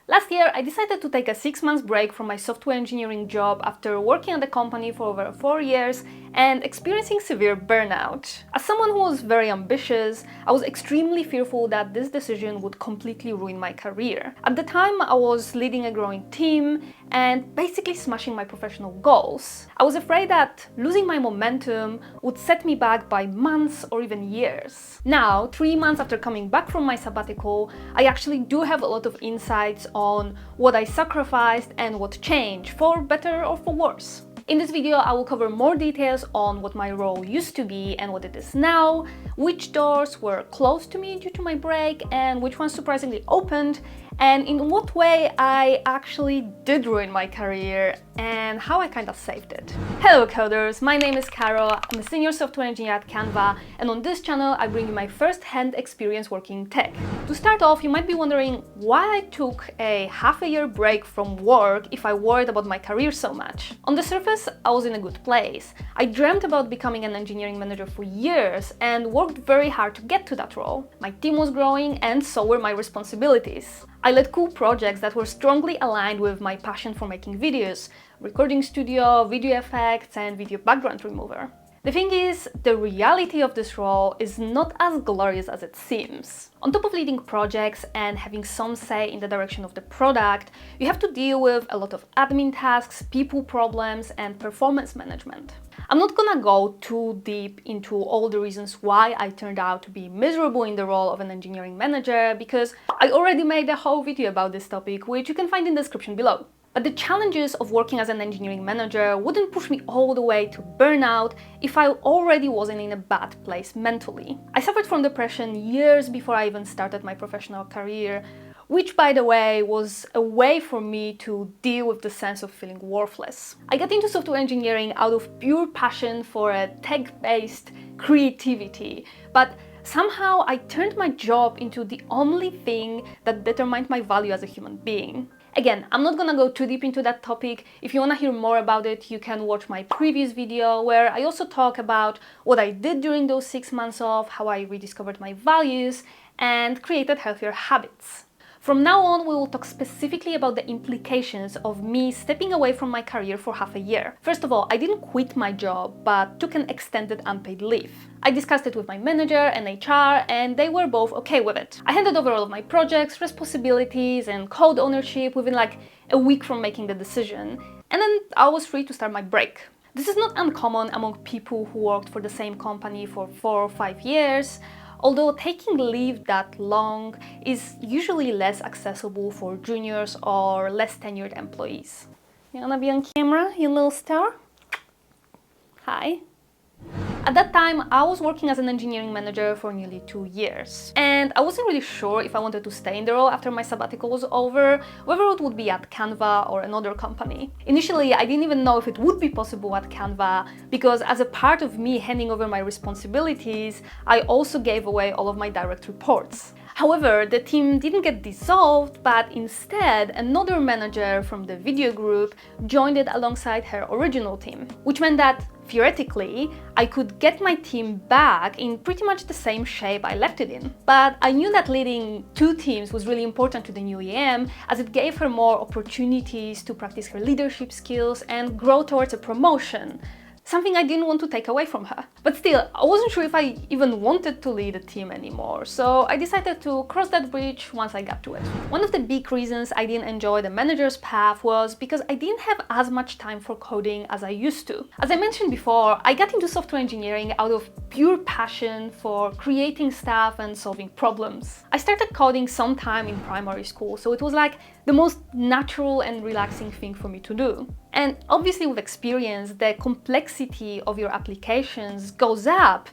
Last year, I decided to take a 6-month break from my software engineering job after working at the company for over 4 years and experiencing severe burnout. As someone who was very ambitious, I was extremely fearful that this decision would completely ruin my career. At the time, I was leading a growing team and basically smashing my professional goals. I was afraid that losing my momentum would set me back by months or even years. Now, 3 months after coming back from my sabbatical, I actually do have a lot of insights on what I sacrificed and what changed, for better or for worse. In this video, I will cover more details on what my role used to be and what it is now, which doors were closed to me due to my break and which ones surprisingly opened, and in what way I actually did ruin my career and how I kind of saved it. Hello coders, my name is Karo, I'm a senior software engineer at Canva, and on this channel I bring you my first-hand experience working in tech. To start off, you might be wondering why I took a half-a-year break from work if I worried about my career so much. On the surface, I was in a good place. I dreamt about becoming an engineering manager for years and worked very hard to get to that role. My team was growing and so were my responsibilities. I led cool projects that were strongly aligned with my passion for making videos, recording studio, video effects, and video background remover. The thing is, the reality of this role is not as glorious as it seems. On top of leading projects and having some say in the direction of the product, you have to deal with a lot of admin tasks, people problems, and performance management. I'm not gonna go too deep into all the reasons why I turned out to be miserable in the role of an engineering manager, because I already made a whole video about this topic, which you can find in the description below. But the challenges of working as an engineering manager wouldn't push me all the way to burnout if I already wasn't in a bad place mentally. I suffered from depression years before I even started my professional career, which, by the way, was a way for me to deal with the sense of feeling worthless. I got into software engineering out of pure passion for a tech-based creativity, but somehow I turned my job into the only thing that determined my value as a human being. Again, I'm not gonna go too deep into that topic. If you wanna hear more about it, you can watch my previous video where I also talk about what I did during those 6 months off, how I rediscovered my values and created healthier habits. From now on, we will talk specifically about the implications of me stepping away from my career for half a year. First of all, I didn't quit my job, but took an extended unpaid leave. I discussed it with my manager and HR, and they were both okay with it. I handed over all of my projects, responsibilities, and code ownership within like a week from making the decision, and then I was free to start my break. This is not uncommon among people who worked for the same company for 4 or 5 years, although taking leave that long is usually less accessible for juniors or less tenured employees. You wanna be on camera, you little star? Hi. At that time, I was working as an engineering manager for nearly 2 years, and I wasn't really sure if I wanted to stay in the role after my sabbatical was over, whether it would be at Canva or another company. Initially, I didn't even know if it would be possible at Canva, because as a part of me handing over my responsibilities, I also gave away all of my direct reports. However, the team didn't get dissolved, but instead another manager from the video group joined it alongside her original team, which meant that theoretically, I could get my team back in pretty much the same shape I left it in. But I knew that leading 2 teams was really important to the new EM, as it gave her more opportunities to practice her leadership skills and grow towards a promotion. Something I didn't want to take away from her. But still, I wasn't sure if I even wanted to lead a team anymore, so I decided to cross that bridge once I got to it. One of the big reasons I didn't enjoy the manager's path was because I didn't have as much time for coding as I used to. As I mentioned before, I got into software engineering out of pure passion for creating stuff and solving problems. I started coding sometime in primary school, so it was like the most natural and relaxing thing for me to do. And obviously with experience, the complexity of your applications goes up,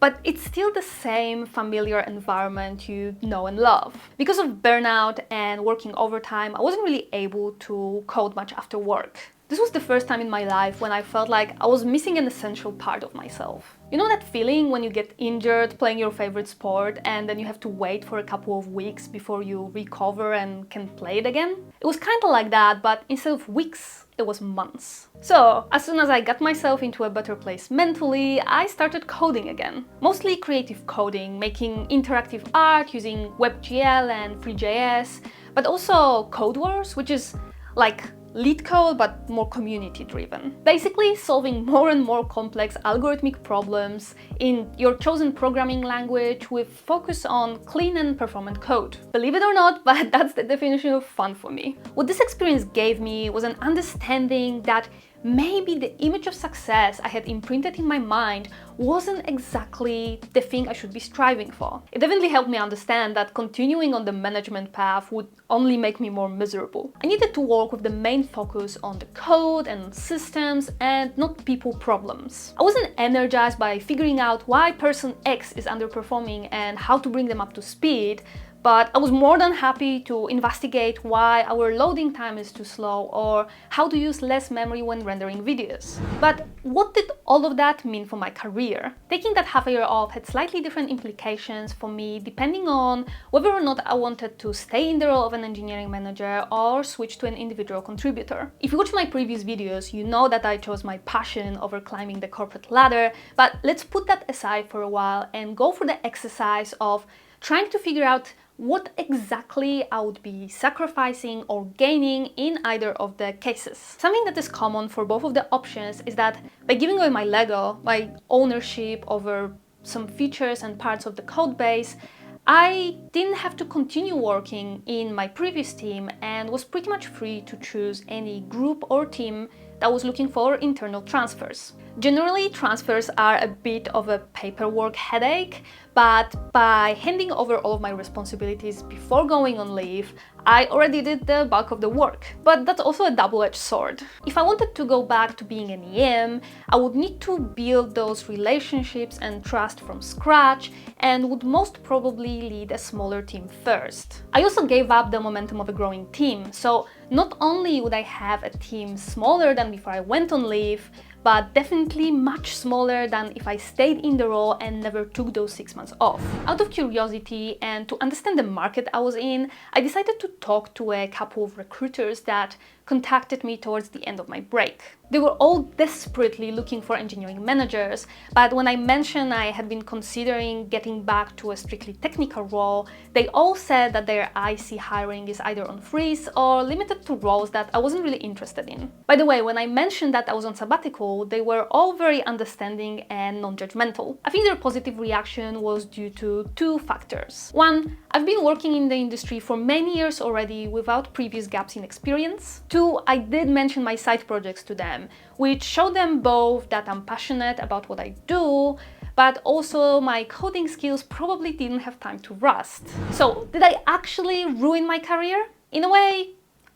but it's still the same familiar environment you know and love. Because of burnout and working overtime, I wasn't really able to code much after work. This was the first time in my life when I felt like I was missing an essential part of myself. You know that feeling when you get injured playing your favorite sport and then you have to wait for a couple of weeks before you recover and can play it again? It was kind of like that, but instead of weeks, it was months. So, as soon as I got myself into a better place mentally, I started coding again. Mostly creative coding, making interactive art using WebGL and Free.js, but also Code Wars, which is like lead code but more community driven. Basically solving more and more complex algorithmic problems in your chosen programming language with focus on clean and performant code. Believe it or not, but that's the definition of fun for me. What this experience gave me was an understanding that maybe the image of success I had imprinted in my mind wasn't exactly the thing I should be striving for. It definitely helped me understand that continuing on the management path would only make me more miserable. I needed to work with the main focus on the code and systems and not people problems. I wasn't energized by figuring out why person X is underperforming and how to bring them up to speed, but I was more than happy to investigate why our loading time is too slow or how to use less memory when rendering videos. But what did all of that mean for my career? Taking that half a year off had slightly different implications for me depending on whether or not I wanted to stay in the role of an engineering manager or switch to an individual contributor. If you watch my previous videos, you know that I chose my passion over climbing the corporate ladder, but let's put that aside for a while and go for the exercise of trying to figure out what exactly I would be sacrificing or gaining in either of the cases. Something that is common for both of the options is that by giving away my Lego, my ownership over some features and parts of the code base, I didn't have to continue working in my previous team and was pretty much free to choose any group or team that was looking for internal transfers. Generally, transfers are a bit of a paperwork headache, but by handing over all of my responsibilities before going on leave, I already did the bulk of the work. But that's also a double-edged sword. If I wanted to go back to being an EM, I would need to build those relationships and trust from scratch and would most probably lead a smaller team first. I also gave up the momentum of a growing team, so not only would I have a team smaller than before I went on leave, but definitely much smaller than if I stayed in the role and never took those 6 months off. Out of curiosity and to understand the market I was in, I decided to talk to a couple of recruiters that contacted me towards the end of my break. They were all desperately looking for engineering managers, but when I mentioned I had been considering getting back to a strictly technical role, they all said that their IC hiring is either on freeze or limited to roles that I wasn't really interested in. By the way, when I mentioned that I was on sabbatical, they were all very understanding and non-judgmental. I think their positive reaction was due to two factors. One, I've been working in the industry for many years already without previous gaps in experience. Two, I did mention my side projects to them, which showed them both that I'm passionate about what I do, but also my coding skills probably didn't have time to rust. So, did I actually ruin my career? In a way,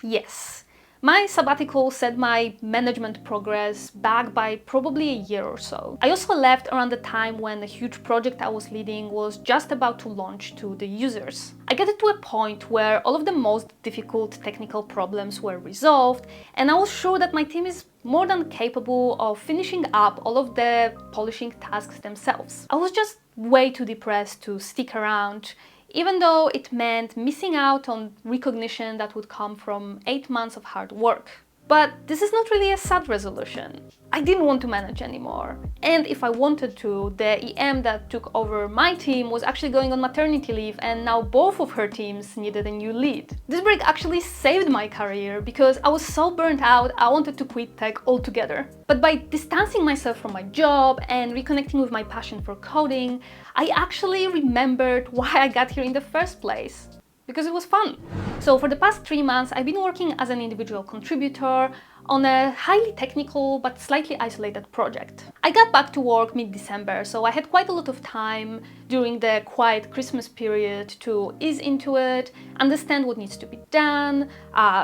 yes. My sabbatical set my management progress back by probably a year or so. I also left around the time when a huge project I was leading was just about to launch to the users. I got it to a point where all of the most difficult technical problems were resolved, and I was sure that my team is more than capable of finishing up all of the polishing tasks themselves. I was just way too depressed to stick around, even though it meant missing out on recognition that would come from 8 months of hard work. But this is not really a sad resolution. I didn't want to manage anymore. And if I wanted to, the EM that took over my team was actually going on maternity leave, and now both of her teams needed a new lead. This break actually saved my career because I was so burnt out I wanted to quit tech altogether. But by distancing myself from my job and reconnecting with my passion for coding, I actually remembered why I got here in the first place. Because it was fun. So for the past 3 months, I've been working as an individual contributor on a highly technical but slightly isolated project. I got back to work mid-December, so I had quite a lot of time during the quiet Christmas period to ease into it, understand what needs to be done,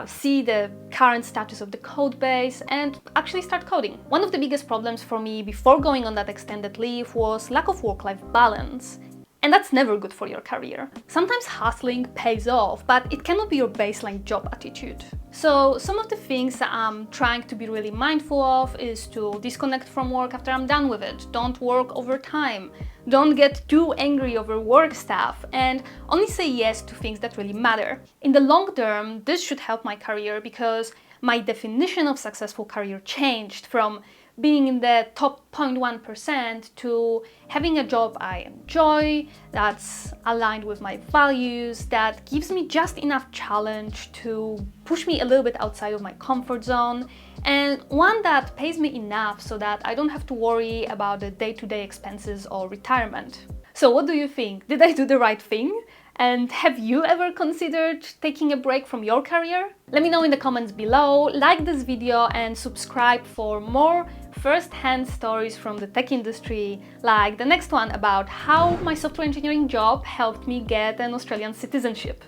see the current status of the code base, and actually start coding. One of the biggest problems for me before going on that extended leave was lack of work-life balance. And that's never good for your career. Sometimes hustling pays off, but it cannot be your baseline job attitude. So some of the things that I'm trying to be really mindful of is to disconnect from work after I'm done with it. Don't work overtime. Don't get too angry over work stuff, and only say yes to things that really matter. In the long term, this should help my career because my definition of successful career changed from being in the top 0.1% to having a job I enjoy, that's aligned with my values, that gives me just enough challenge to push me a little bit outside of my comfort zone, and one that pays me enough so that I don't have to worry about the day-to-day expenses or retirement. So what do you think? Did I do the right thing? And have you ever considered taking a break from your career? Let me know in the comments below, like this video and subscribe for more first-hand stories from the tech industry, like the next one about how my software engineering job helped me get an Australian citizenship.